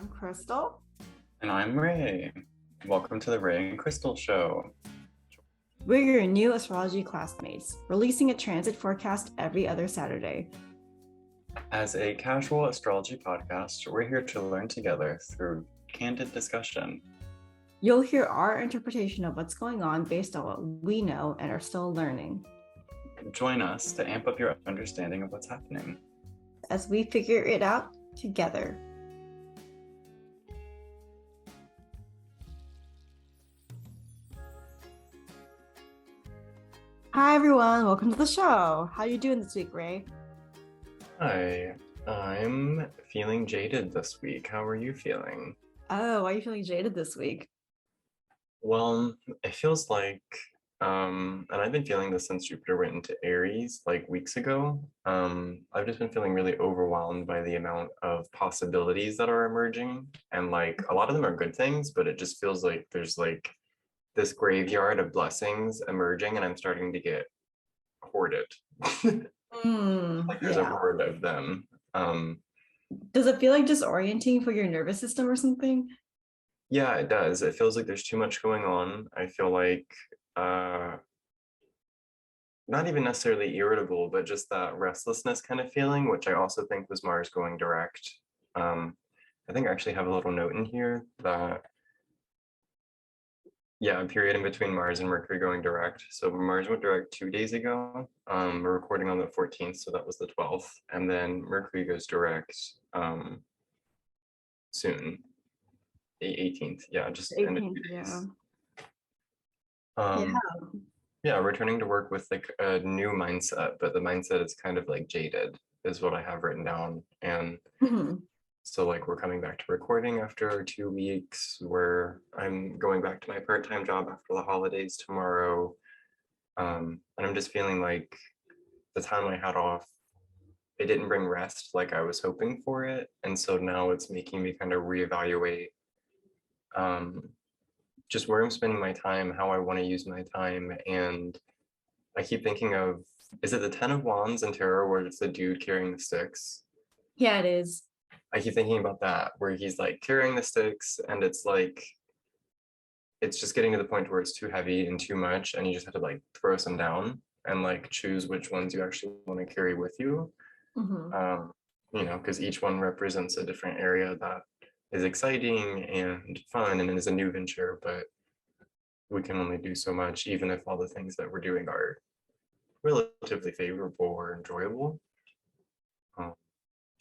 I'm Crystal. And I'm Ray. Welcome to the Rey and Crystal show. We're your new astrology classmates, releasing a transit forecast every other Saturday. As a casual astrology podcast, we're here to learn together through candid discussion. You'll hear our interpretation of what's going on based on what we know and are still learning. Join us to amp up your understanding of what's happening as we figure it out together. Hi everyone, welcome to the show. How are you doing this week, Ray? Hi, I'm feeling jaded this week. How are you feeling? Oh, why are you feeling jaded this week? Well, it feels like, and I've been feeling this since Jupiter went into Aries like weeks ago. I've just been feeling really overwhelmed by the amount of possibilities that are emerging. And like a lot of them are good things, but it just feels like there's like this graveyard of blessings emerging and I'm starting to get hoarded. Like there's a horde of them. Does it feel like disorienting for your nervous system or something? Yeah, it does. It feels like there's too much going on. I feel like not even necessarily irritable, but just that restlessness kind of feeling, which I also think was Mars going direct. I think I actually have a little note in here that a period in between Mars and Mercury going direct. So Mars went direct 2 days ago. We're recording on the 14th, so that was the 12th. And then Mercury goes direct soon, the 18th. Yeah, just 18th, end of 2 days. Yeah. Yeah, returning to work with like a new mindset, but the mindset is kind of like jaded, is what I have written down. And so like we're coming back to recording after 2 weeks where I'm going back to my part-time job after the holidays tomorrow. And I'm just feeling like the time I had off, it didn't bring rest like I was hoping for it. And so now it's making me kind of reevaluate just where I'm spending my time, how I want to use my time. And I keep thinking of, is it the 10 of Wands in tarot where it's the dude carrying the sticks? Yeah, it is. I keep thinking about that, where he's like carrying the sticks and it's like, it's just getting to the point where it's too heavy and too much. And you just have to like throw some down and like choose which ones you actually want to carry with you. Because each one represents a different area that is exciting and fun and is a new venture, but we can only do so much, even if all the things that we're doing are relatively favorable or enjoyable.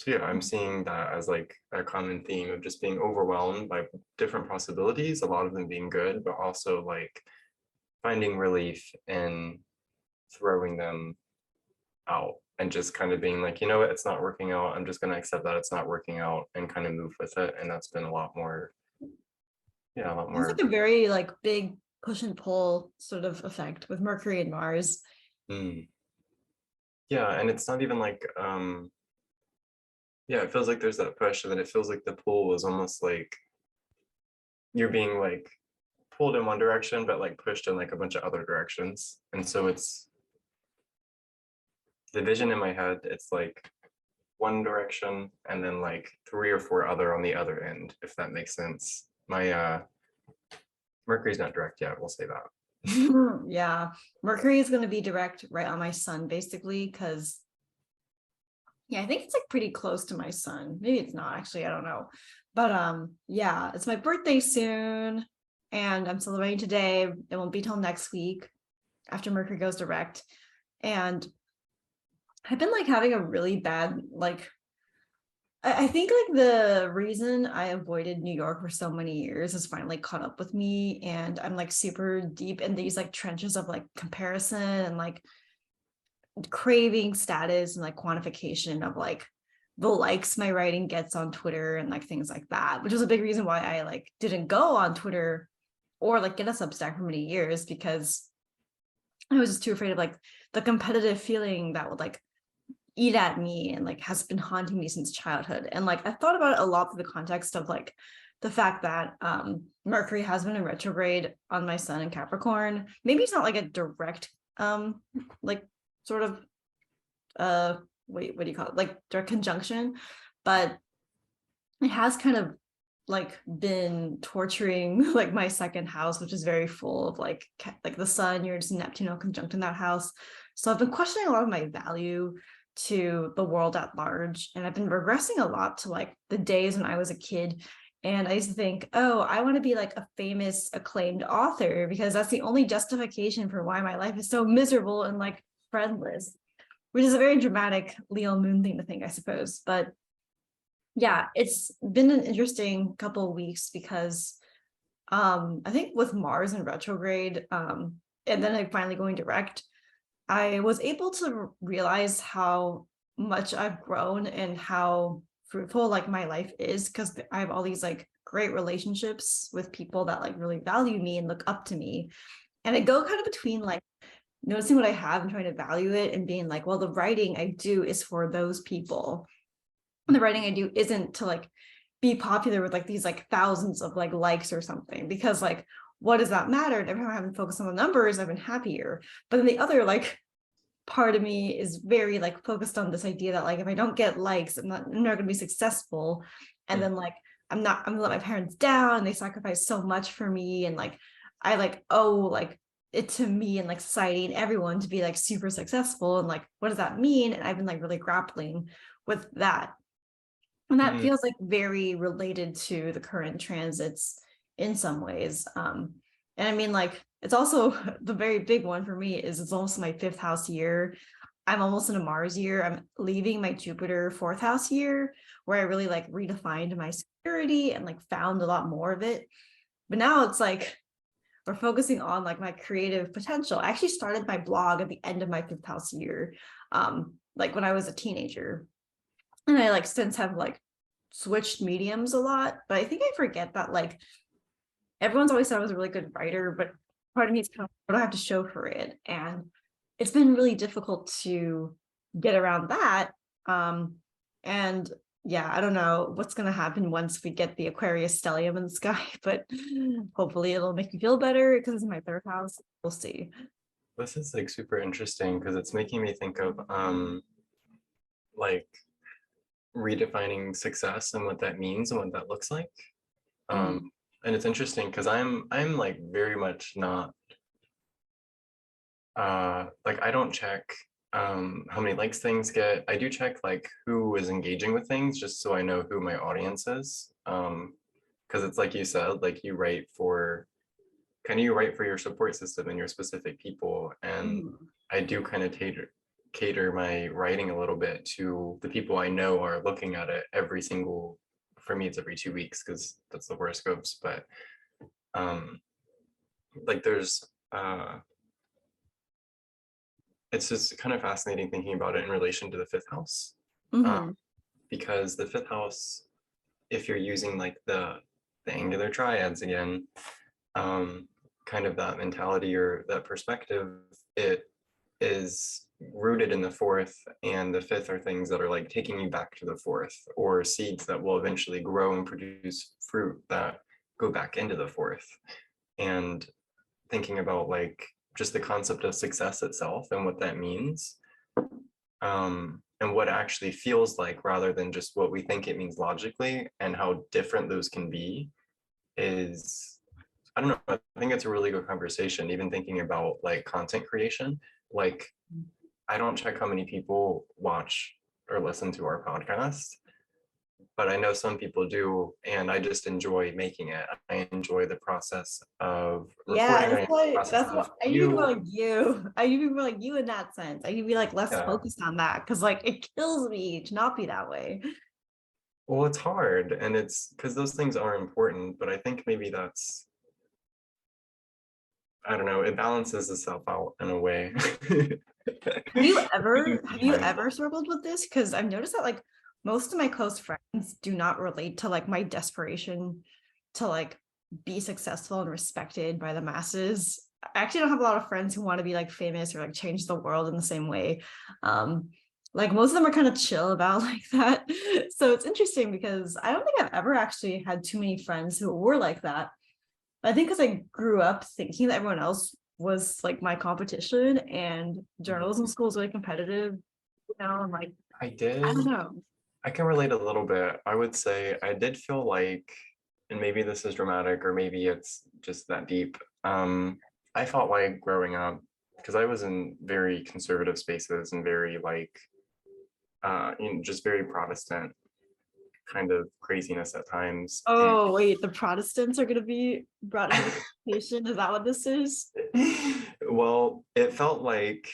So yeah, I'm seeing that as like a common theme of just being overwhelmed by different possibilities, a lot of them being good, but also like finding relief in throwing them out and just kind of being like, you know what, it's not working out. I'm just going to accept that it's not working out and kind of move with it. And that's been a lot more. It's like a very like big push and pull sort of effect with Mercury and Mars. Yeah, and it's not even like it feels like there's that push, and then it feels like the pull is almost like you're being like pulled in one direction, but like pushed in like a bunch of other directions. And so it's the vision in my head, it's like one direction and then like 3 or 4 other on the other end, if that makes sense. My Mercury's not direct yet, we'll say that. Yeah, Mercury is going to be direct right on my sun, basically, because I think it's like pretty close to my sun. Maybe it's not, actually, I don't know. But yeah, it's my birthday soon and I'm celebrating today. It won't be till next week after Mercury goes direct. And I've been like having a really bad, like, I think like the reason I avoided New York for so many years has finally caught up with me. And I'm like super deep in these like trenches of like comparison and like craving status and like quantification of like the likes my writing gets on Twitter and like things like that, which was a big reason why I like didn't go on Twitter or like get a Substack for many years, because I was just too afraid of like the competitive feeling that would like eat at me and like has been haunting me since childhood. And like I thought about it a lot through the context of like the fact that Mercury has been in retrograde on my sun in Capricorn. Maybe it's not like a direct like sort of what do you call it, like direct conjunction, but it has kind of like been torturing like my second house, which is very full of like the sun, Uranus and Neptune conjunct in that house. So I've been questioning a lot of my value to the world at large, and I've been regressing a lot to like the days when I was a kid. And I used to think, oh, I want to be like a famous acclaimed author because that's the only justification for why my life is so miserable and like friendless, which is a very dramatic Leo moon thing to think, I suppose. But yeah, it's been an interesting couple of weeks because I think with Mars in retrograde, and then like finally going direct, I was able to realize how much I've grown and how fruitful like my life is, because I have all these like great relationships with people that like really value me and look up to me. And I go kind of between like noticing what I have and trying to value it and being like, well, the writing I do is for those people. And the writing I do isn't to like be popular with like these like thousands of like likes or something, because like what does that matter? And every time I haven't focused on the numbers, I've been happier. But then the other like part of me is very like focused on this idea that like if I don't get likes, I'm not gonna be successful. And then like I'm gonna let my parents down. They sacrificed so much for me, and like I like owe like it to me and like society and everyone to be like super successful. And like what does that mean? And I've been like really grappling with that. And that feels like very related to the current transits in some ways. And I mean, like, it's also the very big one for me is it's also my fifth house year. I'm almost in a Mars year. I'm leaving my Jupiter fourth house year, where I really like redefined my security and like found a lot more of it. But now it's like we're focusing on like my creative potential. I actually started my blog at the end of my fifth house year, like when I was a teenager. And I like since have like switched mediums a lot, but I think I forget that like everyone's always said I was a really good writer, but part of me is kind of what do I have to show for it? And it's been really difficult to get around that. And yeah, I don't know what's going to happen once we get the Aquarius stellium in the sky, but hopefully it'll make me feel better because it's my third house. We'll see. This is like super interesting because it's making me think of like redefining success and what that means and what that looks like. And it's interesting because I'm like very much not like I don't check how many likes things get. I do check like who is engaging with things just so I know who my audience is. Because it's like you said, like you write for your support system and your specific people. And I do kind of cater my writing a little bit to the people I know are looking at it every single, for me it's every 2 weeks because that's the horoscopes. But like there's it's just kind of fascinating thinking about it in relation to the fifth house. Because the fifth house, if you're using like the angular triads again, kind of that mentality or that perspective, it is rooted in the fourth, and the fifth are things that are like taking you back to the fourth, or seeds that will eventually grow and produce fruit that go back into the fourth. And thinking about like just the concept of success itself and what that means, and what it actually feels like rather than just what we think it means logically, and how different those can be is, I don't know, I think it's a really good conversation. Even thinking about like content creation, like I don't check how many people watch or listen to our podcast, but I know some people do, and I just enjoy making it. I enjoy the process of recording. That's what I need to be more like you. I need to be more like you in that sense. I need to be like less focused on that, because like it kills me to not be that way. Well, it's hard, and it's because those things are important, but I think maybe that's, I don't know, it balances itself out in a way. Have you ever struggled with this? Because I've noticed that like most of my close friends do not relate to like my desperation to like be successful and respected by the masses. I actually don't have a lot of friends who want to be like famous or like change the world in the same way. Like most of them are kind of chill about like that. So it's interesting because I don't think I've ever actually had too many friends who were like that. I think because I grew up thinking that everyone else was like my competition, and journalism school is really competitive, you know, and like I I don't did. know. I can relate a little bit. I would say I did feel like and maybe this is dramatic or maybe it's just that deep. I felt like growing up, because I was in very conservative spaces and very like, just very Protestant kind of craziness at times. Oh, wait, the Protestants are going to be brought into the conversation. Is that what this is? Well, it felt like,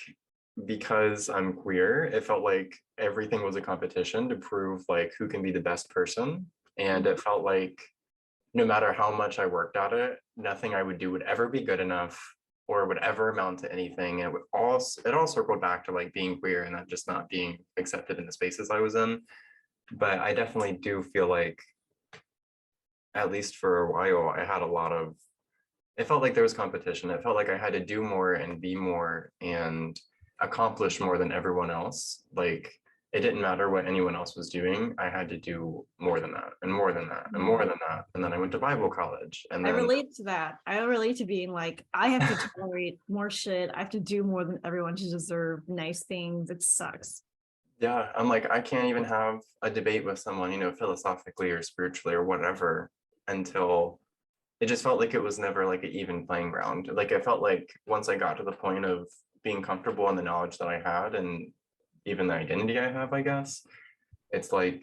because I'm queer, it felt like everything was a competition to prove like who can be the best person. And it felt like no matter how much I worked at it, nothing I would do would ever be good enough or would ever amount to anything. It all circled back to like being queer and that just not being accepted in the spaces I was in. But I definitely do feel like, at least for a while, I had a lot of, it felt like there was competition. It felt like I had to do more and be more and accomplish more than everyone else. Like it didn't matter what anyone else was doing. I had to do more than that and more than that and more than that. And then I went to Bible college. And I then relate to that. I relate to being like, I have to tolerate more shit. I have to do more than everyone to deserve nice things. It sucks. yeah, I'm like, I can't even have a debate with someone, philosophically or spiritually or whatever, until it just felt like it was never like an even playing ground. Like I felt like once I got to the point of being comfortable in the knowledge that I had and even the identity I have, I guess, it's like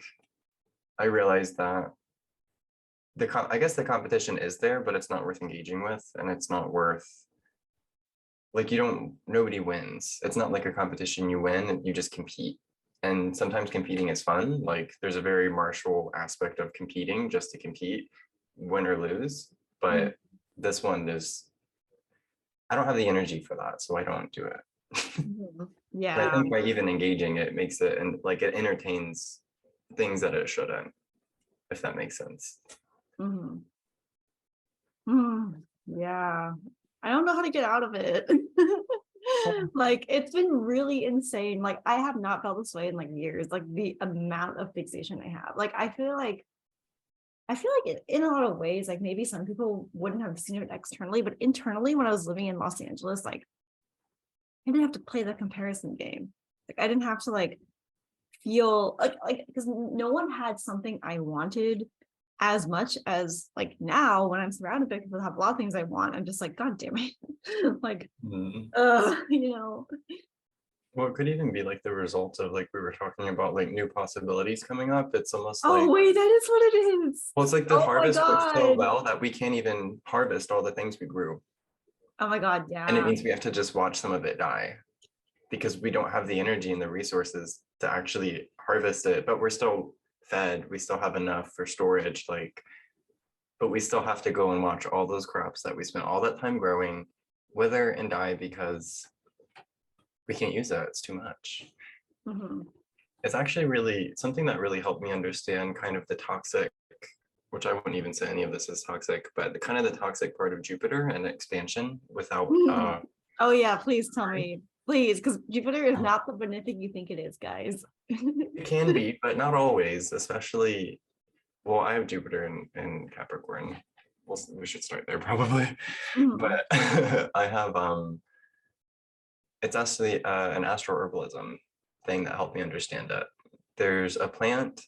I realized that I guess the competition is there, but it's not worth engaging with, and it's not worth, like, nobody wins. It's not like a competition you win and you just compete. And sometimes competing is fun. Like there's a very martial aspect of competing just to compete, win or lose. But this one is, I don't have the energy for that, so I don't do it. Yeah. And I think by even engaging it makes it, and like it entertains things that it shouldn't, if that makes sense. Yeah. I don't know how to get out of it. Like it's been really insane. Like I have not felt this way in like years. Like the amount of fixation I have. Like I feel like in a lot of ways, like maybe some people wouldn't have seen it externally, but internally, when I was living in Los Angeles, like I didn't have to play the comparison game. Like I didn't have to like feel like because no one had something I wanted as much as like now when I'm surrounded by people that have a lot of things I want. I'm just like, God damn it. Like, you know. Well, it could even be like the result of, like we were talking about, like new possibilities coming up. It's almost Oh like, wait, that is what it is. well, it's like the Oh my harvest works so God. well that we can't even harvest all the things we grew. Oh my God, And it yeah. means we have to just watch some of it die because we don't have the energy and the resources to actually harvest it, but we're still fed. We still have enough for storage, like, but we still have to go and watch all those crops that we spent all that time growing wither and die because we can't use it. It's too much. It's actually really something that really helped me understand kind of the toxic, which I wouldn't even say any of this is toxic, but the kind of the toxic part of Jupiter and expansion without oh yeah, please tell me, please, because Jupiter is not the benefic you think it is, guys. it can be, but not always, especially, well, I have Jupiter in Capricorn. We should start there probably. But I have it's actually an astroherbalism thing that helped me understand it. There's a plant,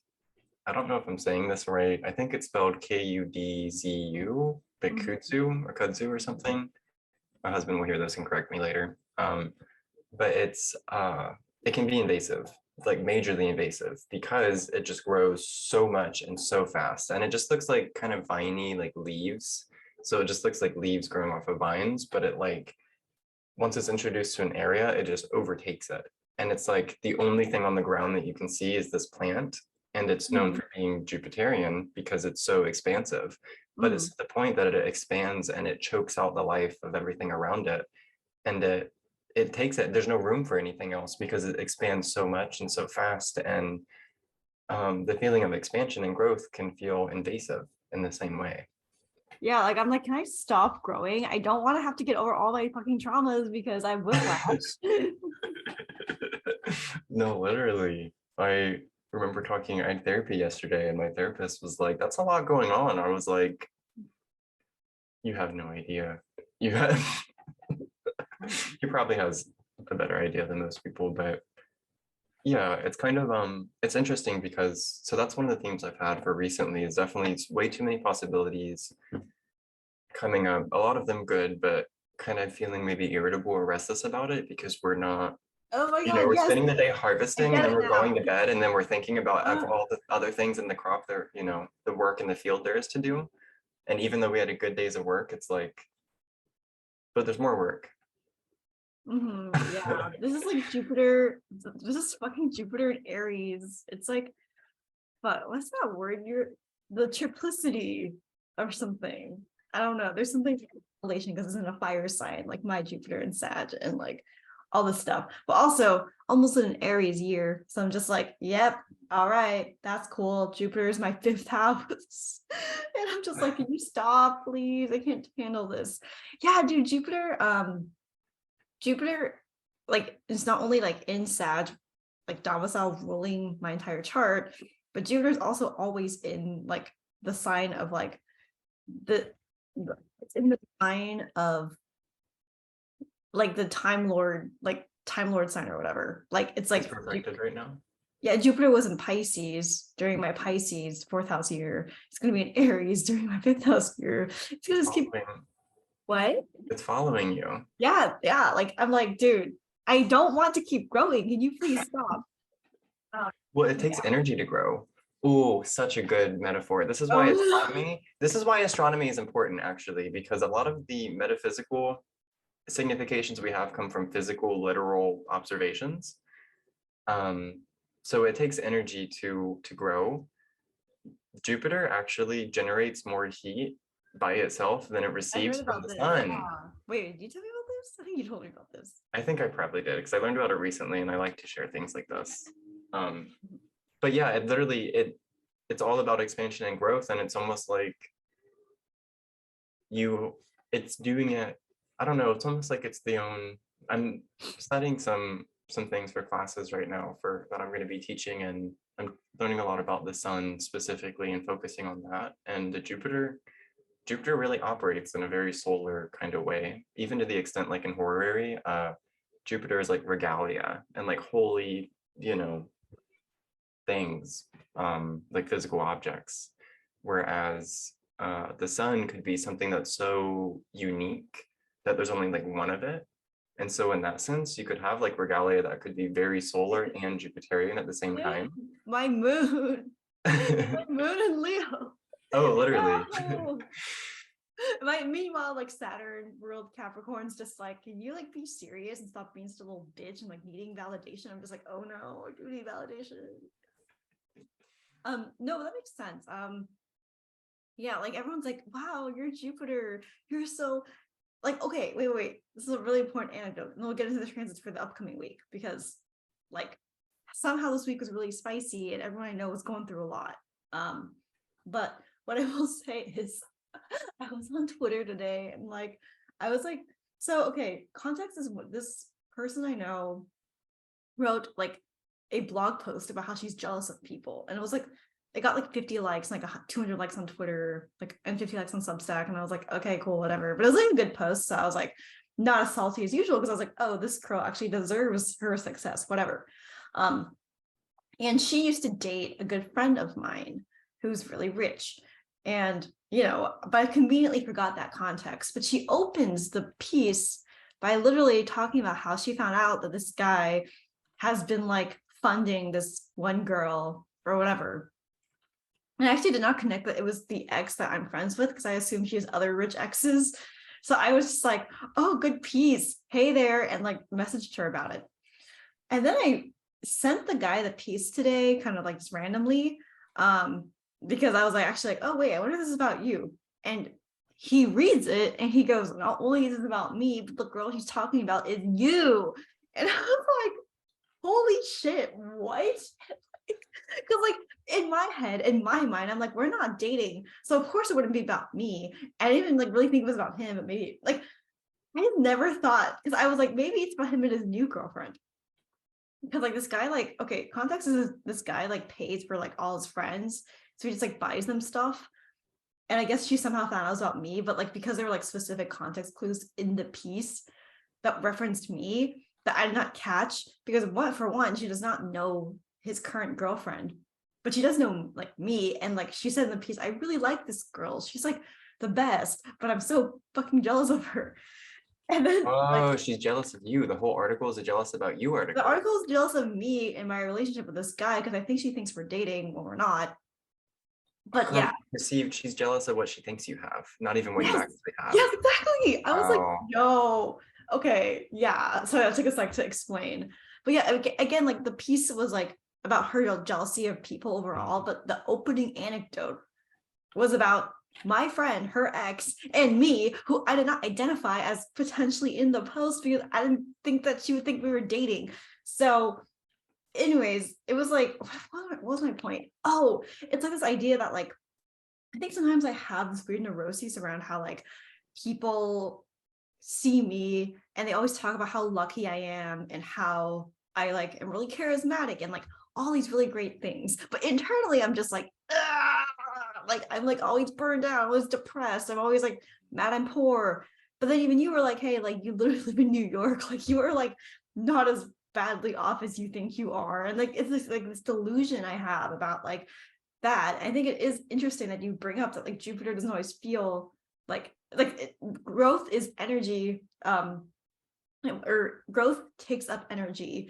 I don't know if I'm saying this right. I think it's spelled Kudzu, but kudzu or kudzu or something. My husband will hear this and correct me later. But it can be invasive, like majorly invasive, because it just grows so much and so fast. And it just looks like kind of viney, like leaves. So it just looks like leaves growing off of vines, but it like, once it's introduced to an area, it just overtakes it. And it's like the only thing on the ground that you can see is this plant. And it's known for being Jupiterian because it's so expansive. But it's to the point that it expands and it chokes out the life of everything around it. And it takes it, there's no room for anything else because it expands so much and so fast. And the feeling of expansion and growth can feel invasive in the same way. Yeah, like I'm like, can I stop growing? I don't want to have to get over all my fucking traumas because I whiplash. No, literally. I remember talking, I had therapy yesterday and my therapist was like, that's a lot going on. I was like, you have no idea. You have, he probably has a better idea than most people, but Yeah, it's kind of it's interesting because so that's one of the themes I've had for recently is definitely it's way too many possibilities coming up, a lot of them good, but kind of feeling maybe irritable or restless about it because we're not, Oh my you know, God, we're yes, spending the day I harvesting and get then it we're now. going to bed and then we're thinking about Uh, all the other things in the crop there, you know, the work in the field there is to do. And even though we had a good days of work, it's like, but there's more work. yeah, this is like Jupiter. This is fucking Jupiter in Aries. It's like, but what's that word? You're the triplicity or something. I don't know. There's something relation because it's in a fire sign, like my Jupiter and Sag, and like all this stuff. But also almost in an Aries year, so I'm just like, yep, all right, that's cool. Jupiter is my fifth house, and I'm just like, can you stop, please? I can't handle this. Yeah, dude, Jupiter. Jupiter, like, it's not only like in Sag, like domicile ruling my entire chart, but Jupiter's also always in like the sign of like the it's in the sign of like the Time Lord sign or whatever. Like it's It's like perfected right now. yeah, Jupiter was in Pisces during my Pisces fourth house year. It's gonna be in Aries during my fifth house year. It's gonna It's just keep following, what? it's following you. Yeah. Like I'm like, dude, I don't want to keep growing. Can you please stop? Well, it takes Yeah. energy to grow. Ooh, such a good metaphor. Oh, This is why astronomy is important actually, because a lot of the metaphysical significations we have come from physical, literal observations. Um, so it takes energy to grow. Jupiter actually generates more heat by itself than it I heard receives from about the this. sun. Yeah. Wait, did you tell me about this? I think you told me about this. I think I probably did because I learned about it recently and I like to share things like this. Um, but yeah, it's all about expansion and growth, and it's almost like you it's doing it. I don't know, it's almost like it's the own. I'm studying some things for classes right now for that I'm going to be teaching, and I'm learning a lot about the sun specifically and focusing on that. And the Jupiter really operates in a very solar kind of way, even to the extent like in horary, Jupiter is like regalia and like holy, you know, things, like physical objects, whereas the sun could be something that's so unique that there's only like one of it. And so in that sense, you could have like regalia that could be very solar and Jupiterian at the same Dude, time. my moon. My moon in Leo. Oh, literally. No. Meanwhile, like Saturn, world Capricorn's just like, can you like be serious and stop being such a little bitch and like needing validation? I'm just like, oh no, I do need validation. No, that makes sense. Yeah, like everyone's like, wow, you're Jupiter. You're so like, okay, wait. This is a really important anecdote. And we'll get into the transits for the upcoming week because like somehow this week was really spicy and everyone I know was going through a lot. But what I will say is I was on Twitter today and like I was like, so okay, context is what this person I know wrote like a blog post about how she's jealous of people. And it was like it got like 50 likes, like 200 likes on Twitter, like and 50 likes on Substack. And I was like, okay, cool, whatever. But it was like a good post. So I was like, not as salty as usual because I was like, oh, this girl actually deserves her success, whatever. And she used to date a good friend of mine who's really rich. And, you know, but I conveniently forgot that context. But she opens the piece by literally talking about how she found out that this guy has been like funding this one girl or whatever. And I actually did not connect that it was the ex that I'm friends with because I assumed she has other rich exes. So I was just like, oh, good piece. Hey there. And like messaged her about it. And then I sent the guy the piece today, kind of like just randomly, because I was like, actually like, oh, wait, I wonder if this is about you. And he reads it and he goes, not only is it about me, but the girl he's talking about is you. And I was like, holy shit, what? Because like in my head, in my mind, I'm like, we're not dating. So of course it wouldn't be about me. I didn't even like really think it was about him, but maybe like I never thought because I was like, maybe it's about him and his new girlfriend. Because like this guy, like, okay, context is this guy like pays for like all his friends. So he just like buys them stuff. And I guess she somehow found out about me, but like because there were like specific context clues in the piece that referenced me, that I did not catch, because for one, she does not know his current girlfriend, but she does know like me. And like she said in the piece, I really like this girl. She's like the best, but I'm so fucking jealous of her. And then like Oh, she's jealous of you. The whole article is a jealous about you the article. article is jealous of me and my relationship with this guy because I think she thinks we're dating when we're not. But yeah. Perceived, she's jealous of what she thinks you have, not even what you Yes. actually have. Yes, exactly. I was like, Wow. no, okay, yeah. So it took a sec to explain. But yeah, again, like the piece was like about her jealousy of people overall, but the opening anecdote was about my friend, her ex, and me, who I did not identify as potentially in the post because I didn't think that she would think we were dating. So anyways, it was like, what was my point? Oh, it's like this idea that like, I think sometimes I have this weird neuroses around how like people see me and they always talk about how lucky I am and how I like am really charismatic and like all these really great things. But internally, I'm just like, "Ah!" Like I'm like always burned out, always depressed. I'm always like mad I'm poor. But then even you were like, hey, like you literally live in New York, like you are like not as badly off as you think you are. And like it's this like this delusion I have about like that. I think it is interesting that you bring up that like Jupiter doesn't always feel growth is energy, or growth takes up energy,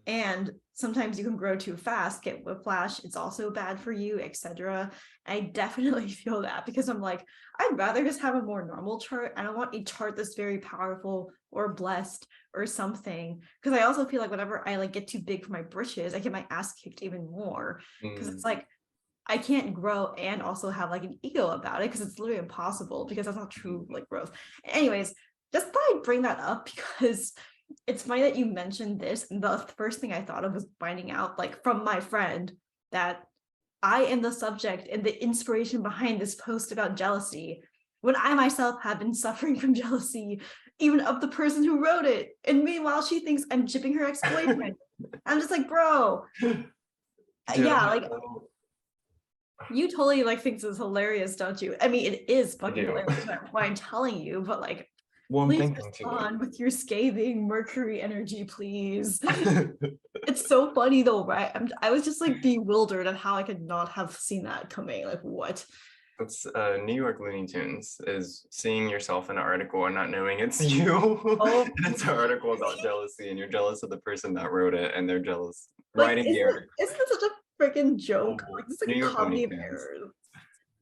and sometimes you can grow too fast, get whiplash, it's also bad for you, etc. I definitely feel that because I'm like, I'd rather just have a more normal chart. I don't want a chart that's very powerful or blessed or something, because I also feel like whenever I like get too big for my britches, I get my ass kicked even more, because it's like I can't grow and also have like an ego about it, because it's literally impossible, because that's not true like growth. Anyways, just thought I'd bring that up because it's funny that you mentioned this. And the first thing I thought of was finding out like from my friend that I am the subject and the inspiration behind this post about jealousy, when I myself have been suffering from jealousy, even of the person who wrote it. And meanwhile, she thinks I'm jipping her ex-boyfriend. I'm just like, bro, Dude, yeah, like you totally like think this is hilarious, don't you? I mean, it is I fucking do. hilarious why I'm telling you, but like, Well, I'm please thinking too. respond with your scathing Mercury energy, please. It's so funny though, right? I was just like bewildered at how I could not have seen that coming. Like, what? It's New York Looney Tunes is seeing yourself in an article and not knowing it's you. Oh, And it's an article about jealousy, and you're jealous of the person that wrote it, and they're jealous like, writing the article. isn't it such a freaking joke? Oh, Like, it's New like a York Looney comedy of Tunes.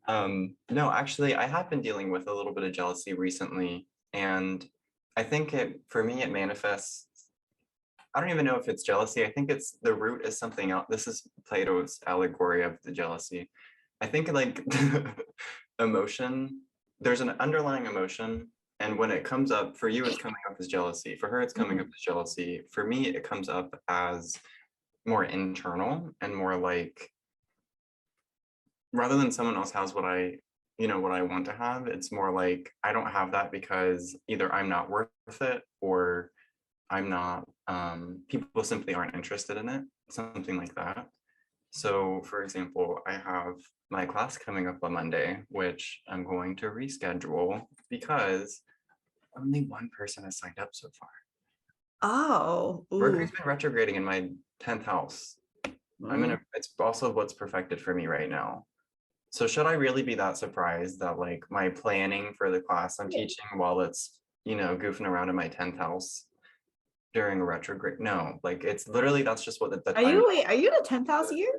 errors. No, actually, I have been dealing with a little bit of jealousy recently, and I think for me, it manifests. I don't even know if it's jealousy. I think it's the root is something else. This is Plato's allegory of the jealousy. I think like emotion, there's an underlying emotion, and when it comes up, for you, it's coming up as jealousy. For her, it's coming up as jealousy. For me, it comes up as more internal and more like, rather than someone else has what what I want to have, it's more like I don't have that because either I'm not worth it or I'm not, people simply aren't interested in it, something like that. So for example, I have my class coming up on Monday, which I'm going to reschedule because only one person has signed up so far. Oh, Mercury's ooh. been retrograding in my 10th house. It's also what's perfected for me right now. So should I really be that surprised that like my planning for the class I'm teaching while it's, goofing around in my 10th house during a retrograde? No, like it's literally, that's just what the Are time. you in a 10th house year?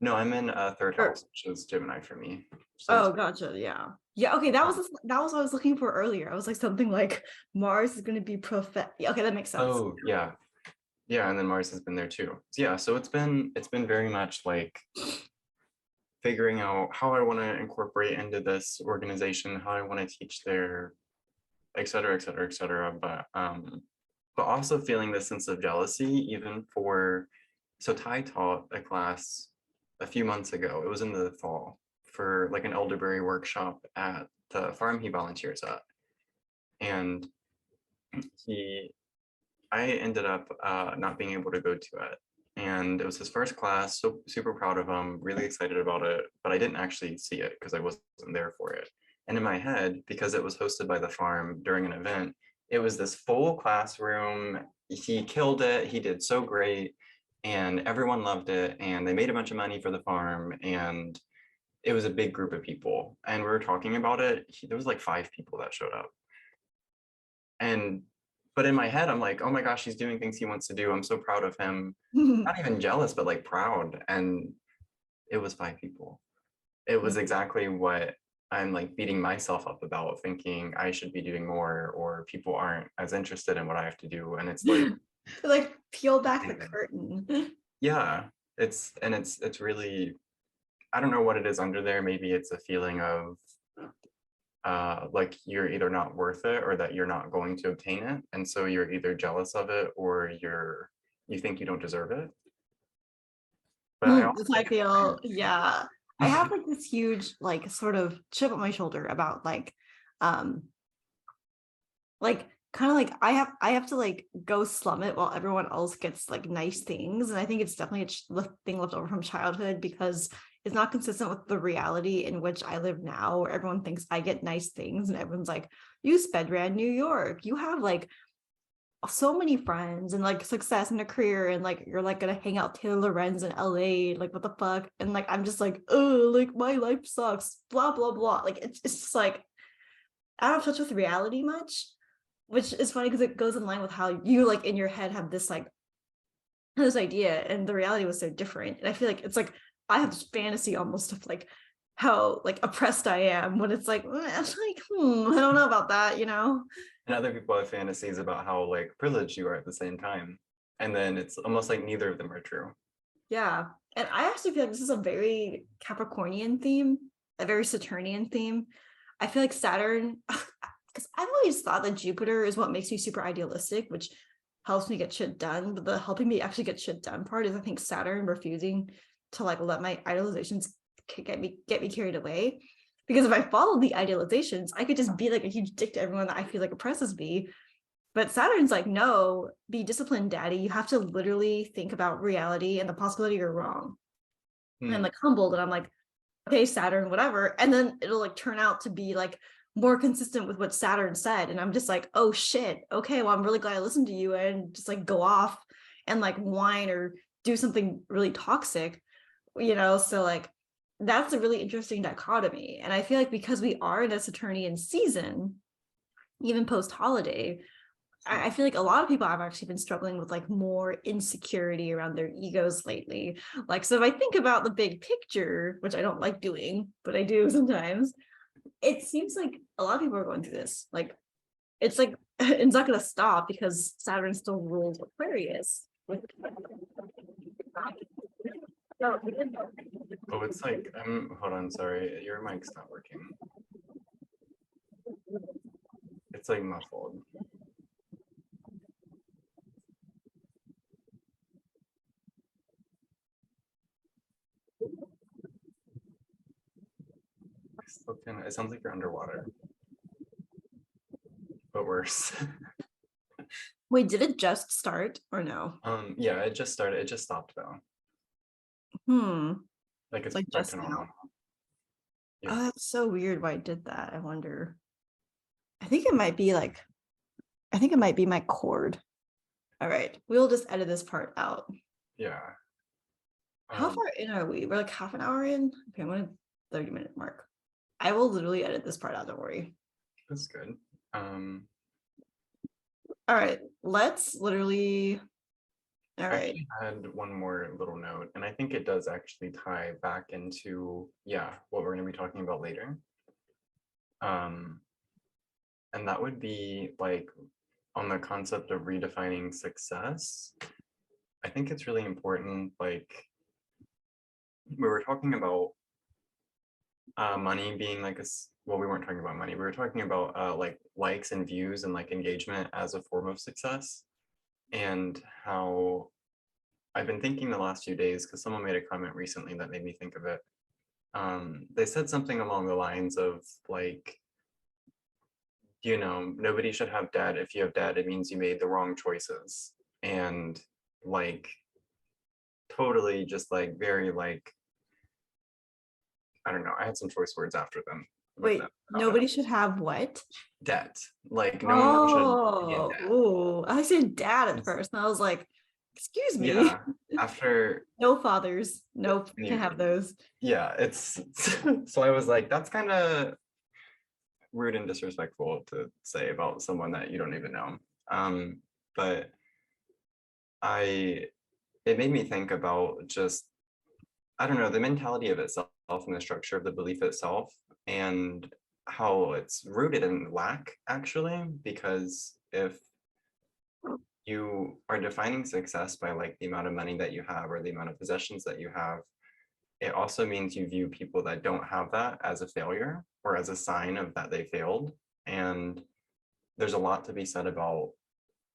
No, I'm in a third Or house, which is Gemini for me. So it's oh, gotcha. Yeah. Yeah. Okay. That was what I was looking for earlier. I was like something like Mars is going to be prophet. Yeah, okay, that makes sense. oh yeah. Yeah, and then Mars has been there too. Yeah, so it's been very much like figuring out how I want to incorporate into this organization, how I want to teach there, et cetera, et cetera, et cetera. But also feeling this sense of jealousy, even so Ty taught a class a few months ago. It was in the fall for like an elderberry workshop at the farm he volunteers at. And I ended up not being able to go to it. And it was his first class, so super proud of him, really excited about it, but I didn't actually see it because I wasn't there for it. And in my head, because it was hosted by the farm during an event, it was this full classroom, he killed it. He did so great, and everyone loved it, and they made a bunch of money for the farm, and it was a big group of people, and we were talking about it. There was like 5 people that showed up, and but in my head, I'm like, oh my gosh, he's doing things he wants to do. I'm so proud of him. Not even jealous, but like proud. And it was 5 people. It was exactly what I'm like beating myself up about, thinking I should be doing more, or people aren't as interested in what I have to do. And it's like, like peel back the curtain. yeah, it's really, I don't know what it is under there. Maybe it's a feeling of like you're either not worth it or that you're not going to obtain it. And so you're either jealous of it or you think you don't deserve it. But I also I feel, yeah. I have like this huge, like, sort of chip on my shoulder about like kind of like I have to like go slum it while everyone else gets like nice things. And I think it's definitely a thing left over from childhood, because it's not consistent with the reality in which I live now, where everyone thinks I get nice things and everyone's like, you sped around New York, you have like so many friends and like success in a career, and like you're like gonna hang out Taylor Lorenz in LA, like what the fuck. And like I'm just like, oh, like my life sucks, blah blah blah. Like it's just like I don't touch with reality much, which is funny because it goes in line with how you like in your head have this like this idea, and the reality was so different. And I feel like it's like I have this fantasy almost of like how like oppressed I am, when it's like, it's like I don't know about that, you know. and other people have fantasies about how like privileged you are at the same time. And then it's almost like neither of them are true. Yeah. And I actually feel like this is a very Capricornian theme, a very Saturnian theme. I feel like Saturn, because I've always thought that Jupiter is what makes me super idealistic, which helps me get shit done. But the helping me actually get shit done part is, I think, Saturn refusing to like let my idealizations get me carried away. Because if I follow the idealizations, I could just be like a huge dick to everyone that I feel like oppresses me. But Saturn's like, no, be disciplined, daddy. You have to literally think about reality and the possibility you're wrong. And I'm like humbled, and I'm like, okay, Saturn, whatever. And then it'll like turn out to be like more consistent with what Saturn said. And I'm just like, oh shit, okay, well, I'm really glad I listened to you, and just like go off and like whine or do something really toxic, you know? So like, that's a really interesting dichotomy. And I feel like because we are in a Saturnian season, even post-holiday, I feel like a lot of people have actually been struggling with like more insecurity around their egos lately. Like, so if I think about the big picture, which I don't like doing, but I do sometimes, it seems like a lot of people are going through this. Like, it's like, it's not going to stop because Saturn still rules Aquarius. Oh, it's like, hold on, sorry, your mic's not working. It's like muffled. It sounds like you're underwater, but worse. Wait, did it just start or no? Yeah, it just started. It just stopped though. Like it's Like back just to now. normal. Yeah. Oh, that's so weird why it did that. I wonder. I think it might be like, I think it might be my cord. All right, we'll just edit this part out. Yeah. How far in are we? We're like half an hour in. Okay, I'm on a 30-minute mark. I will literally edit this part out, don't worry. That's good. All right, let's literally. All I right. actually had one more little note, and I think it does actually tie back into, yeah, what we're going to be talking about later. And that would be like on the concept of redefining success. I think it's really important, like we were talking about money being like well, we weren't talking about money. We were talking about like likes and views and like engagement as a form of success, and how I've been thinking the last few days, because someone made a comment recently that made me think of it. They said something along the lines of like, you know, nobody should have debt. If you have debt, it means you made the wrong choices. And like, totally just like very like, I don't know. I had some choice words after them. Wait, nobody should have what? Debt. Like no one should be in Oh, debt. ooh. I said dad at It's- first, and I was like, excuse me. yeah, after No fathers. Nope, you, can't have those. yeah, it's so I was like, that's kind of rude and disrespectful to say about someone that you don't even know. But I it made me think about just I don't know, the mentality of itself and the structure of the belief itself and how it's rooted in lack actually, because if you are defining success by like the amount of money that you have or the amount of possessions that you have, it also means you view people that don't have that as a failure or as a sign of that they failed. And there's a lot to be said about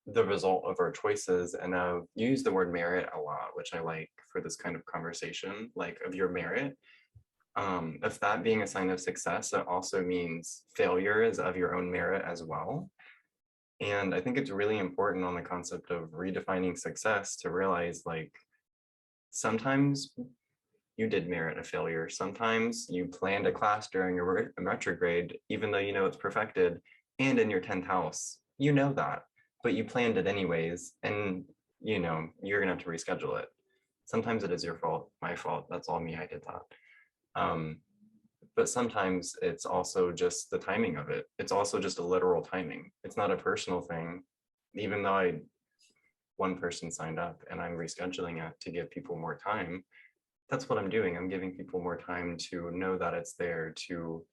the result of our choices. And you use the word merit a lot, which I like for this kind of conversation, like of your merit. If that being a sign of success, it also means failure is of your own merit as well. And I think it's really important on the concept of redefining success to realize like sometimes you did merit a failure. Sometimes you planned a class during a retrograde, even though you know it's perfected, and in your 10th house. You know that, but you planned it anyways, and you know you're gonna have to reschedule it. Sometimes it is your fault, my fault. That's all me. I did that. Um, but sometimes it's also just the timing of it. It's also just a literal timing. It's not a personal thing, even though one person signed up and I'm rescheduling it to give people more time. That's what I'm doing. I'm giving people more time to know that it's there, to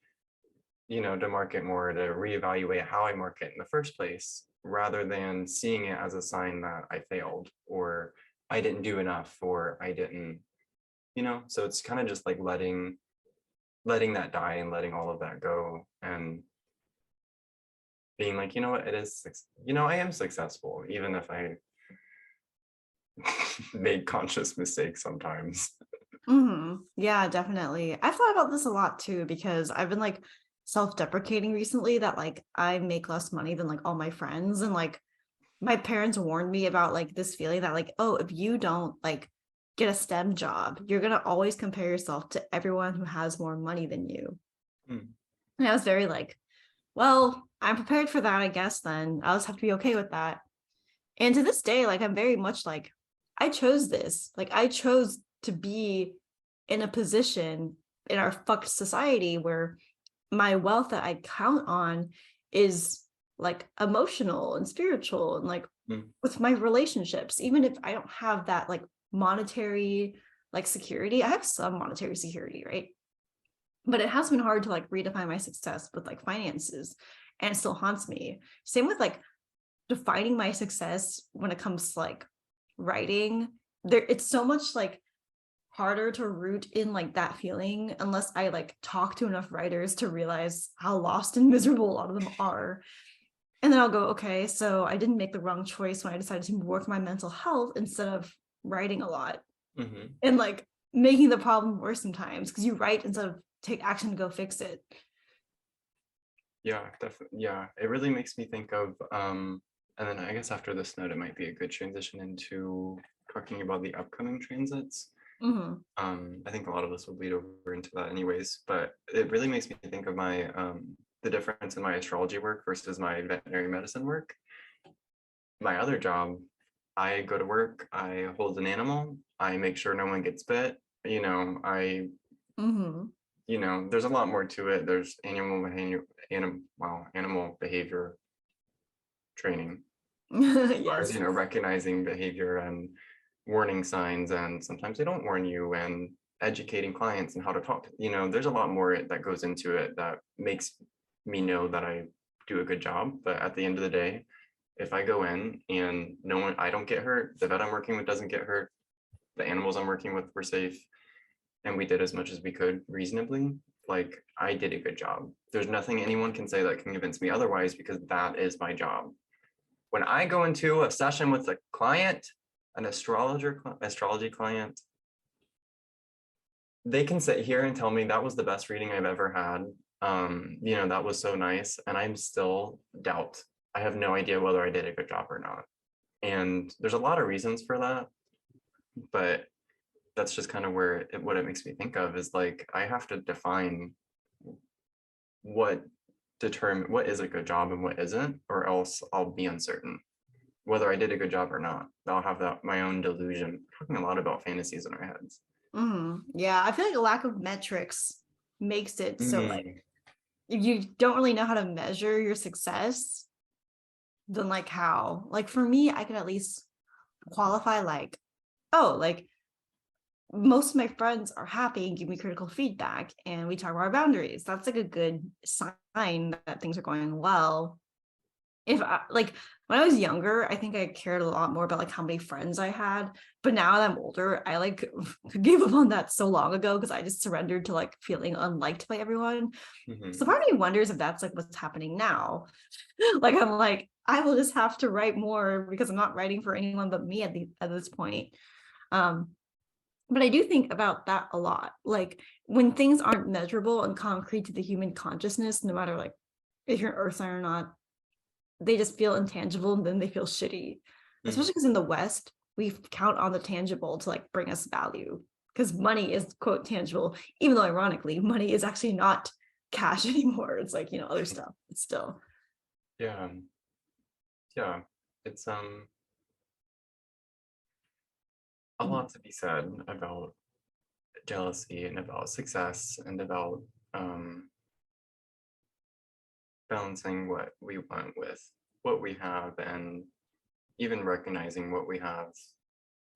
to market more, to reevaluate how I market in the first place, rather than seeing it as a sign that I failed or I didn't do enough or I didn't, so it's kind of just like letting that die and letting all of that go and being like, you know what, it is, I am successful, even if I make conscious mistakes sometimes. Yeah, definitely. I've thought about this a lot too, because I've been like self-deprecating recently that like I make less money than like all my friends. And like my parents warned me about like this feeling that like, oh, if you don't like get a STEM job, you're gonna always compare yourself to everyone who has more money than you. Mm, And I was very like, well, I'm prepared for that, I guess then. I'll just have to be okay with that. And to this day, like I'm very much like, I chose this. Like I chose to be in a position in our fucked society where my wealth that I count on is like emotional and spiritual and like mm, with my relationships, even if I don't have that like monetary like security. I have some monetary security, right? But it has been hard to like redefine my success with like finances, and it still haunts me. Same with like defining my success when it comes to like writing. There it's so much like harder to root in like that feeling unless I like talk to enough writers to realize how lost and miserable a lot of them are. And then I'll go, okay, so I didn't make the wrong choice when I decided to work my mental health instead of writing a lot mhm. and like making the problem worse sometimes because you write instead of take action to go fix it. Yeah, definitely. Yeah, it really makes me think of, and then I guess after this note, it might be a good transition into talking about the upcoming transits. I think a lot of us will bleed over into that anyways, but it really makes me think of my the difference in my astrology work versus my veterinary medicine work. My other job, I go to work, I hold an animal, I make sure no one gets bit, Mm-hmm. there's a lot more to it. There's animal behavior training, as far as Yes. recognizing behavior and warning signs, and sometimes they don't warn you, and educating clients and how to talk. There's a lot more that goes into it that makes me know that I do a good job. But at the end of the day, if I go in and I don't get hurt, the vet I'm working with doesn't get hurt, the animals I'm working with were safe, and we did as much as we could reasonably, like I did a good job. There's nothing anyone can say that can convince me otherwise, because that is my job. When I go into a session with a client, an astrology client, they can sit here and tell me that was the best reading I've ever had. That was so nice. And I'm still doubt. I have no idea whether I did a good job or not. And there's a lot of reasons for that, but that's just kind of what it makes me think of is like, I have to define what determine what is a good job and what isn't, or else I'll be uncertain whether I did a good job or not. I'll have that my own delusion. We're talking a lot about fantasies in our heads. Yeah, I feel like a lack of metrics makes it so like Mm. if you don't really know how to measure your success, then like how? Like for me, I can at least qualify like, oh, like most of my friends are happy and give me critical feedback and we talk about our boundaries. That's like a good sign that things are going well. If I like when I was younger, I think I cared a lot more about like how many friends I had. But now that I'm older, I like gave up on that so long ago because I just surrendered to like feeling unliked by everyone. So part of me wonders if that's like what's happening now. Like I'm like, I will just have to write more because I'm not writing for anyone but me at this point. Um, but I do think about that a lot. Like when things aren't measurable and concrete to the human consciousness, no matter like if you're an earth sign or not, they just feel intangible and then they feel shitty. Especially because in the West, we count on the tangible to like bring us value. Because money is quote tangible, even though ironically, money is actually not cash anymore. It's like, other stuff. It's still. Yeah. Yeah. It's a lot to be said about jealousy and about success and about balancing what we want with what we have and even recognizing what we have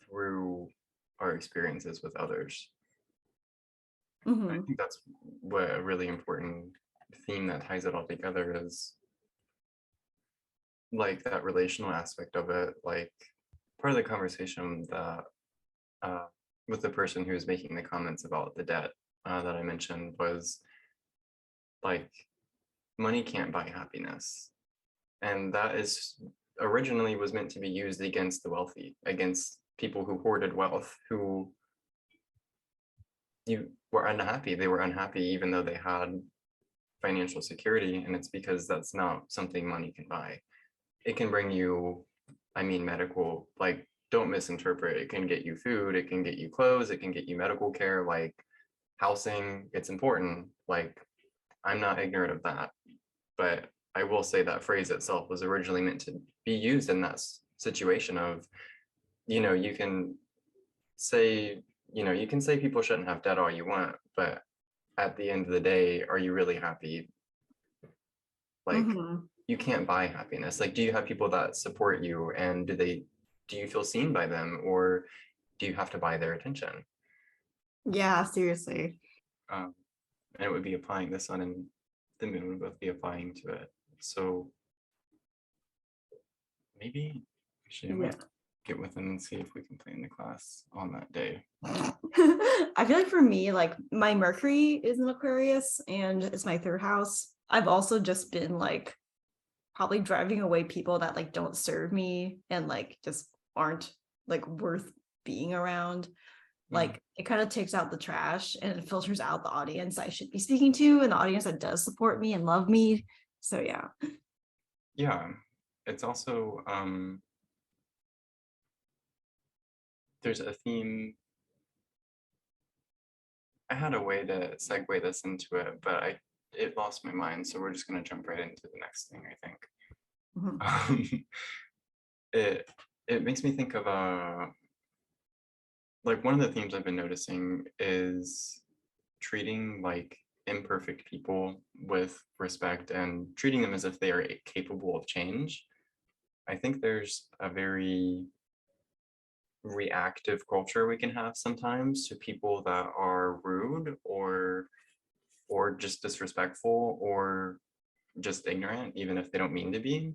through our experiences with others. I Mhm. think that's what a really important theme that ties it all together is, like, that relational aspect of it. Like, part of the conversation that uh, with the person who was making the comments about the debt that I mentioned was like, money can't buy happiness, and that is originally was meant to be used against the wealthy, against people who hoarded wealth, who you were unhappy. They were unhappy even though they had financial security, and it's because that's not something money can buy. It can bring you, I mean, medical, like, don't misinterpret. It can get you food, it can get you clothes, it can get you medical care, like housing. It's important. Like, I'm not ignorant of that, but I will say that phrase itself was originally meant to be used in that situation of, you can say, you can say people shouldn't have debt all you want, but at the end of the day, are you really happy? Like, Mhm. you can't buy happiness. Like, do you have people that support you, and do you feel seen by them, or do you have to buy their attention? Yeah, seriously. Um, and it would be applying the sun and the moon would both be applying to it. So maybe actually I Yeah. might get with them and see if we can plan the class on that day. I feel like for me, like my Mercury is in Aquarius and it's my third house. I've also just been like probably driving away people that like don't serve me and like just aren't like worth being around. Mm. Like it kind of takes out the trash and it filters out the audience I should be speaking to and the audience that does support me and love me. So yeah. Yeah, it's also there's a theme. I had a way to segue this into it, but it lost my mind, so we're just gonna jump right into the next thing, I think. Mhm. It it makes me think of like, one of the themes I've been noticing is treating like imperfect people with respect and treating them as if they are capable of change. I think there's a very reactive culture we can have sometimes to people that are rude or just disrespectful or just ignorant, even if they don't mean to be.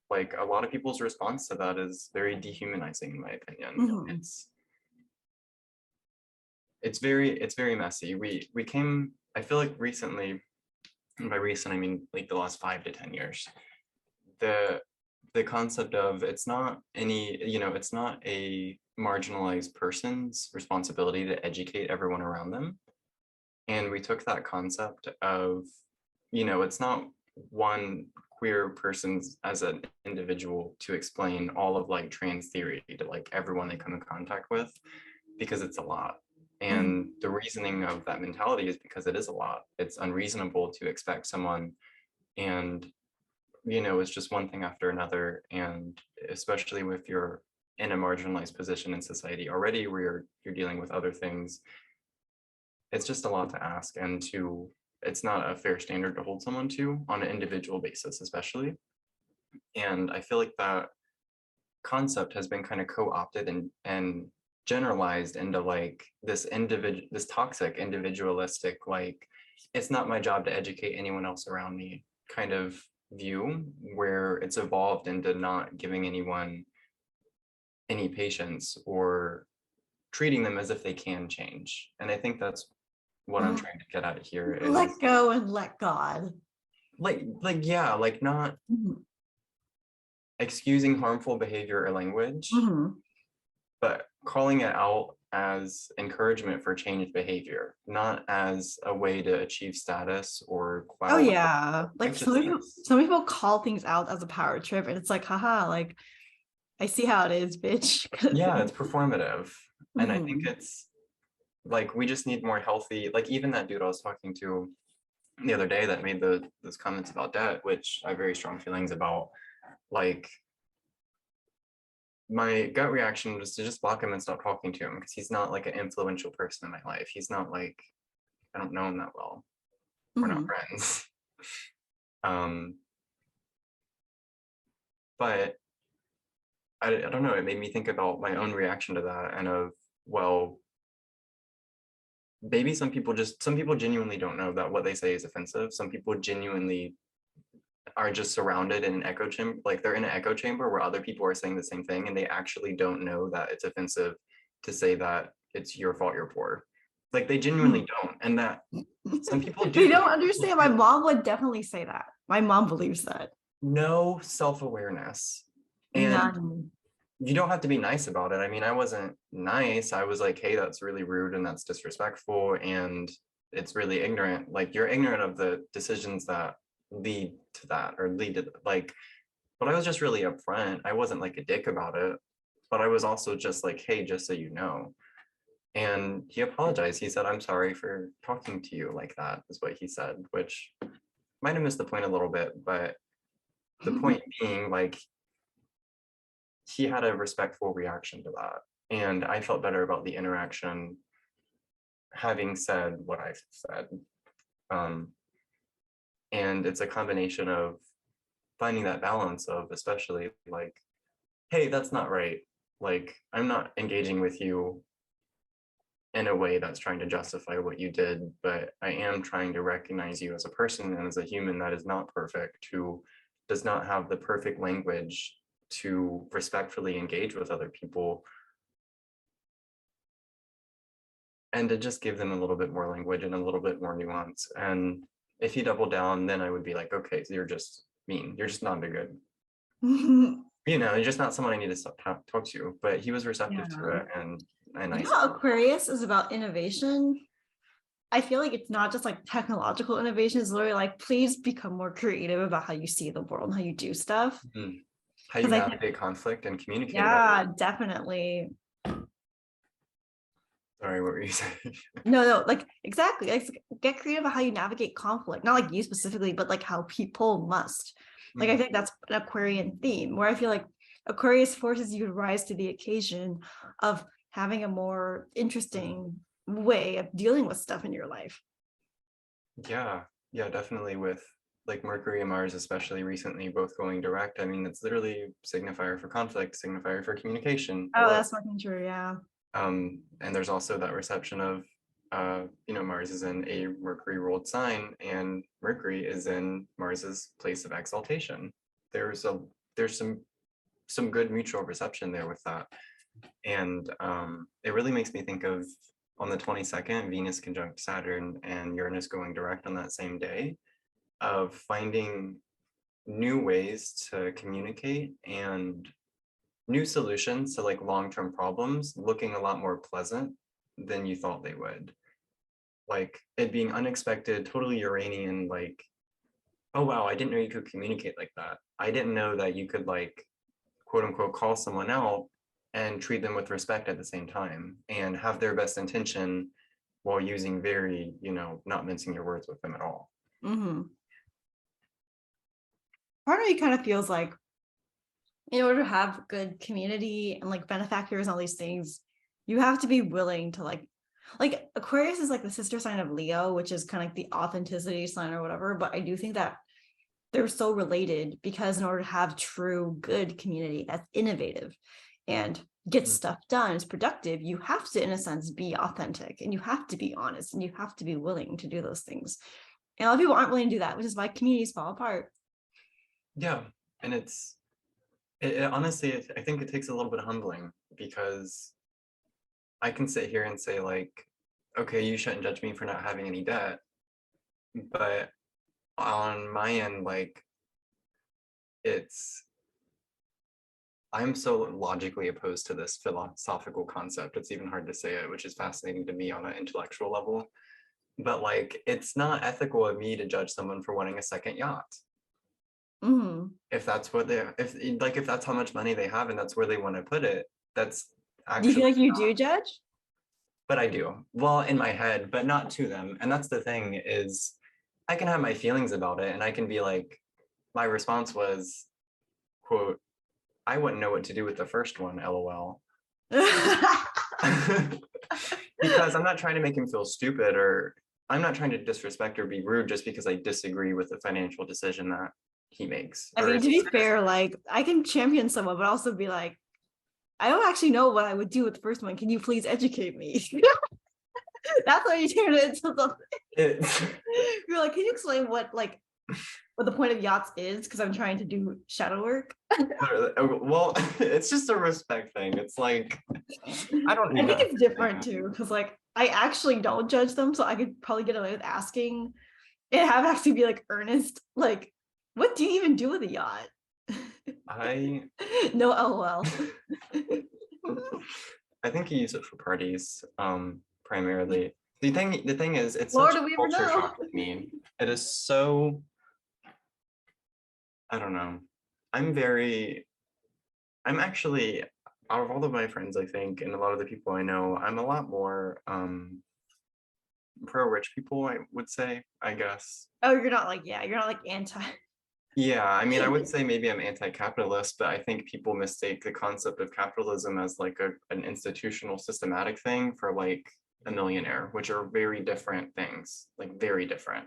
Like, a lot of people's response to that is very dehumanizing, in my opinion. Mhm. It's very messy. We came, I feel like recently, and by recent I mean like the last 5 to 10 years, the the concept of it's not it's not a marginalized person's responsibility to educate everyone around them. And we took that concept of, it's not one queer person's as an individual to explain all of like trans theory to like everyone they come in contact with, because it's a lot. And the reasoning of that mentality is because it is a lot. It's unreasonable to expect someone, and it's just one thing after another. And especially if you're in a marginalized position in society already, where you're dealing with other things, it's just a lot to ask, and it's not a fair standard to hold someone to on an individual basis, especially. And I feel like that concept has been kind of co-opted and generalized into like this toxic individualistic, like, it's not my job to educate anyone else around me kind of view, where it's evolved into not giving anyone any patience or treating them as if they can change. And I think that's what I'm trying to get at here is let go and let God. Yeah, like not excusing harmful behavior or language, but calling it out as encouragement for changed behavior, not as a way to achieve status or Oh yeah, like some some people call things out as a power trip, and it's like, haha, like I see how it is, bitch. Yeah, it's performative. And I think it's like we just need more healthy, like even that dude I was talking to the other day that made those comments about debt, which I have very strong feelings about. Like, my gut reaction was to just block him and stop talking to him, because he's not like an influential person in my life. He's not like, I don't know him that well. We're not friends. But I don't know, it made me think about my own reaction to that, and of, well, maybe some people genuinely don't know that what they say is offensive. Some people genuinely are just surrounded in an echo chamber, like they're in an echo chamber where other people are saying the same thing, and they actually don't know that it's offensive to say that it's your fault you're poor. Like, they genuinely don't. And that some people do. They don't understand. My mom would definitely say that. My mom believes that. No self-awareness. And none. You don't have to be nice about it. I mean, I wasn't nice. I was like, hey, that's really rude and that's disrespectful and it's really ignorant. Like, you're ignorant of the decisions that lead to that, or lead to, like, but I was just really upfront. I wasn't like a dick about it, but I was also just like, hey, just so you know. And he apologized. He said, I'm sorry for talking to you like that, is what he said, which might have missed the point a little bit, but the point being, like, he had a respectful reaction to that. And I felt better about the interaction having said what I said. And it's a combination of finding that balance of, especially like, hey, that's not right. Like, I'm not engaging with you in a way that's trying to justify what you did, but I am trying to recognize you as a person and as a human that is not perfect, who does not have the perfect language to respectfully engage with other people, and to just give them a little bit more language and a little bit more nuance. And if he doubled down, then I would be like, okay, so you're just mean. You're just not a good, you're just not someone I need to talk to. But he was receptive to it, and You know, Aquarius is about innovation. I feel like it's not just like technological innovation. It's literally like, please become more creative about how you see the world and how you do stuff. How you navigate conflict and communicate. Yeah, definitely. Sorry, what were you saying? No, like exactly. Like, get creative about how you navigate conflict. Not like you specifically, but like how people must. Like, I think that's an Aquarian theme, where I feel like Aquarius forces you to rise to the occasion of having a more interesting way of dealing with stuff in your life. Yeah, definitely, with like Mercury and Mars, especially recently, both going direct. I mean, it's literally signifier for conflict, signifier for communication. Oh, that's fucking true. Yeah. And there's also that reception of, Mars is in a Mercury ruled sign, and Mercury is in Mars's place of exaltation. There's some good mutual reception there with that. And it really makes me think of, on the 22nd, Venus conjunct Saturn and Uranus going direct on that same day, of finding new ways to communicate and new solutions to like long-term problems looking a lot more pleasant than you thought they would. Like, it being unexpected, totally Uranian, like, oh wow, I didn't know you could communicate like that. I didn't know that you could, like, quote unquote, call someone out and treat them with respect at the same time and have their best intention while using very, not mincing your words with them at all. Part of me kind of feels like in order to have good community and like benefactors and all these things, you have to be willing to like Aquarius is like the sister sign of Leo, which is kind of like the authenticity sign or whatever. But I do think that they're so related because in order to have true good community that's innovative and get stuff done, is productive, you have to, in a sense, be authentic and you have to be honest and you have to be willing to do those things. And a lot of people aren't willing to do that, which is why communities fall apart. Yeah. And it honestly, I think it takes a little bit of humbling, because I can sit here and say like, okay, you shouldn't judge me for not having any debt. But on my end, like, I'm so logically opposed to this philosophical concept. It's even hard to say it, which is fascinating to me on an intellectual level. But like, it's not ethical of me to judge someone for wanting a second yacht. If that's what if that's how much money they have and that's where they want to put it, that's actually. Do you feel like you do judge? But I do. Well, in my head, but not to them. And that's the thing, is I can have my feelings about it, and I can be like, my response was, quote, I wouldn't know what to do with the first one, LOL. Because I'm not trying to make him feel stupid, or I'm not trying to disrespect or be rude just because I disagree with the financial decision that he makes. I mean, to be fair, like, I can champion someone, but also be like, I don't actually know what I would do with the first one. Can you please educate me? That's why you turn it into something. You're like, can you explain what the point of yachts is? Because I'm trying to do shadow work. Well, it's just a respect thing. It's like, I think it's different too, because like I actually don't judge them, so I could probably get away with asking and have actually be like earnest, like, what do you even do with a yacht? No LOL. I think you use it for parties, primarily. The thing is, it's Lord, such do we a ever culture know? shock with me. It is so, I don't know. I'm actually, out of all of my friends, I think, and a lot of the people I know, I'm a lot more pro-rich people, I would say, I guess. Oh, you're not like anti. Yeah, I mean, I would say maybe I'm anti-capitalist, but I think people mistake the concept of capitalism as like an institutional systematic thing for like a millionaire, which are very different things, like very different.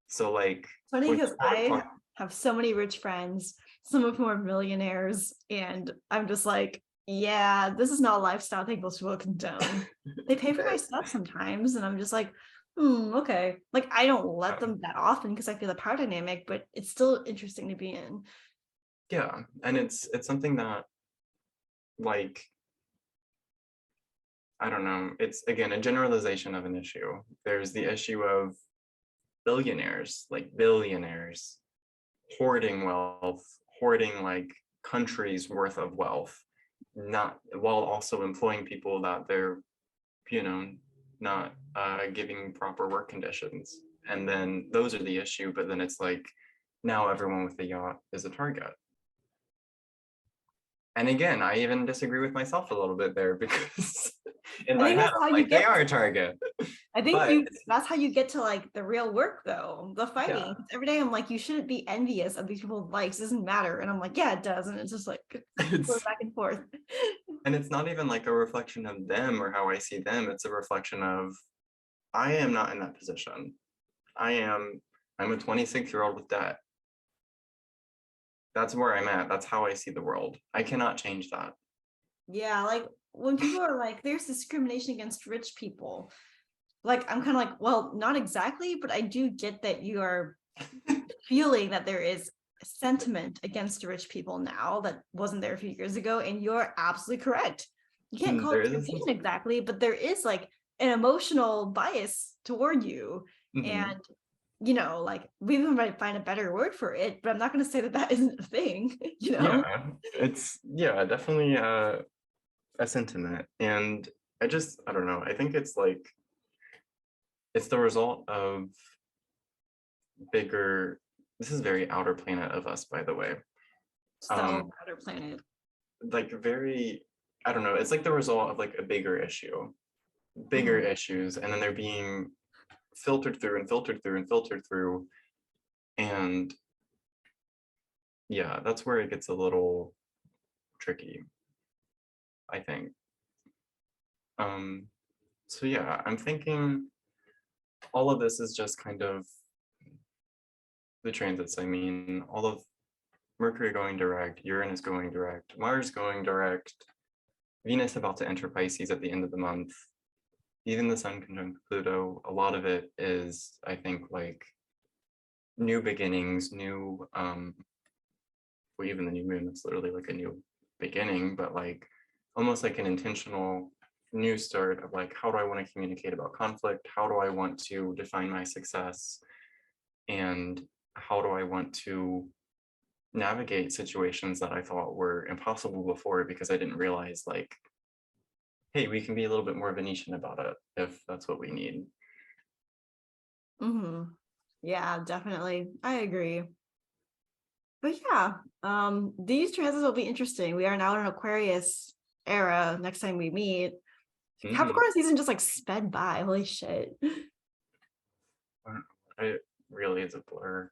So like, Funny because I have so many rich friends, some of whom are millionaires, and I'm just like, yeah, this is not a lifestyle I think most people condone. They pay for my stuff sometimes, and I'm just like, okay. Like, I don't let them that often because I feel the power dynamic, but it's still interesting to be in. Yeah, and it's something that, like, I don't know, it's again a generalization of an issue. There's the issue of billionaires, like billionaires, hoarding wealth, hoarding like countries worth of wealth, not while also employing people that they're, not giving proper work conditions. And then those are the issue, but then it's like, now everyone with a yacht is a target. And again, I even disagree with myself a little bit there, because in my head, I'm like, they are a target. I think that's how you get to like the real work though, the fighting. Yeah. Every day I'm like, you shouldn't be envious of these people's likes, it doesn't matter. And I'm like, yeah, it does. And it's just like goes back and forth. And it's not even like a reflection of them or how I see them. It's a reflection of, I am not in that position. I'm a 26-year-old with debt. That's where I'm at. That's how I see the world. I cannot change that. Yeah, like when people are like, there's discrimination against rich people, like I'm kind of like, well, not exactly, but I do get that you are feeling that there is sentiment against rich people now that wasn't there a few years ago, and you're absolutely correct. You can't call it discrimination exactly, but there is like an emotional bias toward you. And like we might find a better word for it, but I'm not going to say that isn't a thing. Yeah, it's definitely a sentiment. And I don't know, I think it's like, it's the result of bigger, this is very outer planet of us, by the way. So outer planet, like very, I don't know, it's like the result of like a bigger issue, bigger issues, and then they're being filtered through and filtered through and filtered through. And yeah, that's where it gets a little tricky, I think. So yeah, I'm thinking all of this is just kind of the transits. I mean, all of Mercury going direct, Uranus going direct, Mars going direct, Venus about to enter Pisces at the end of the month, even the Sun conjunct Pluto. A lot of it is, I think, like new beginnings, new, well, even the new moon, it's literally like a new beginning, but like almost like an intentional new start of like, how do I want to communicate about conflict? How do I want to define my success? And how do I want to navigate situations that I thought were impossible before because I didn't realize, like, hey, we can be a little bit more Venetian about it if that's what we need. Yeah, definitely. I agree. But yeah, these transits will be interesting. We are now in an Aquarius era next time we meet. Capricorn season just like sped by. Holy shit. It really is a blur.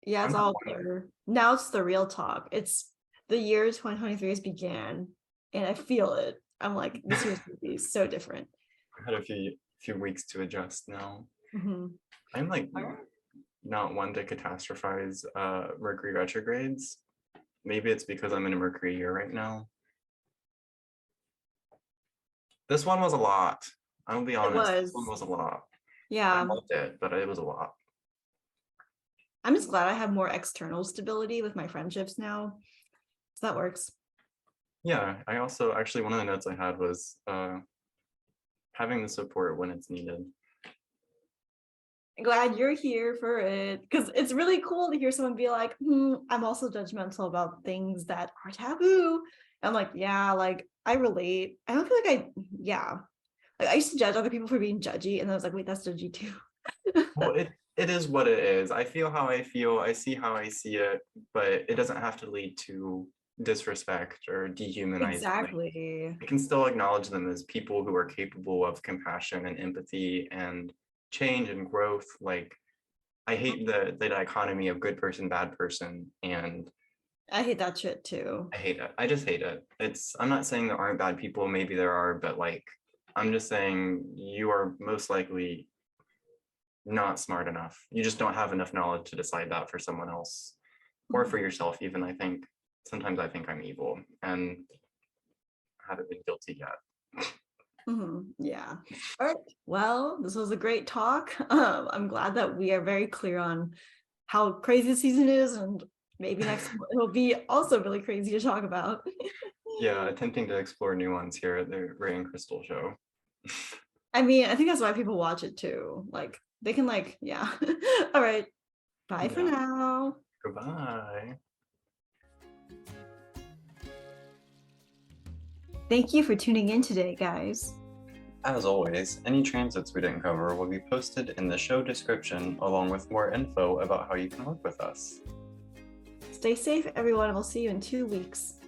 Yeah, it's all blur. Now it's the real talk. It's the year 2023 has began, and I feel it. I'm like, this year's gonna be so different. I had a few weeks to adjust now. I'm like Alright. not one to catastrophize Mercury retrogrades. Maybe it's because I'm in a Mercury year right now. This one was a lot. I'll be honest. This one was a lot. Yeah. I loved it, but it was a lot. I'm just glad I have more external stability with my friendships now. So that works. Yeah, I also actually one of the notes I had was having the support when it's needed. Glad you're here for it, because it's really cool to hear someone be like, I'm also judgmental about things that are taboo. I'm like, yeah, like I relate. I don't feel like like I used to judge other people for being judgy, and I was like, wait, that's judgy too. Well, it is what it is. I feel how I feel. I see how I see it, but it doesn't have to lead to disrespect or dehumanizing. Exactly. I can still acknowledge them as people who are capable of compassion and empathy and change and growth. Like, I hate the dichotomy of good person, bad person, and I hate that shit too. I hate it. I just hate it. I'm not saying there aren't bad people, maybe there are, but like, I'm just saying you are most likely not smart enough. You just don't have enough knowledge to decide that for someone else or for yourself even. I think sometimes I think I'm evil and I haven't been guilty yet. Yeah. All right. Well, this was a great talk. I'm glad that we are very clear on how crazy the season is, and maybe next time it'll be also really crazy to talk about. Yeah, attempting to explore nuance here at the Rey and Crystal show. I mean, I think that's why people watch it too. Like they can yeah. All right. Bye for now. Goodbye. Thank you for tuning in today, guys. As always, any transits we didn't cover will be posted in the show description along with more info about how you can work with us. Stay safe, everyone, and we'll see you in 2 weeks.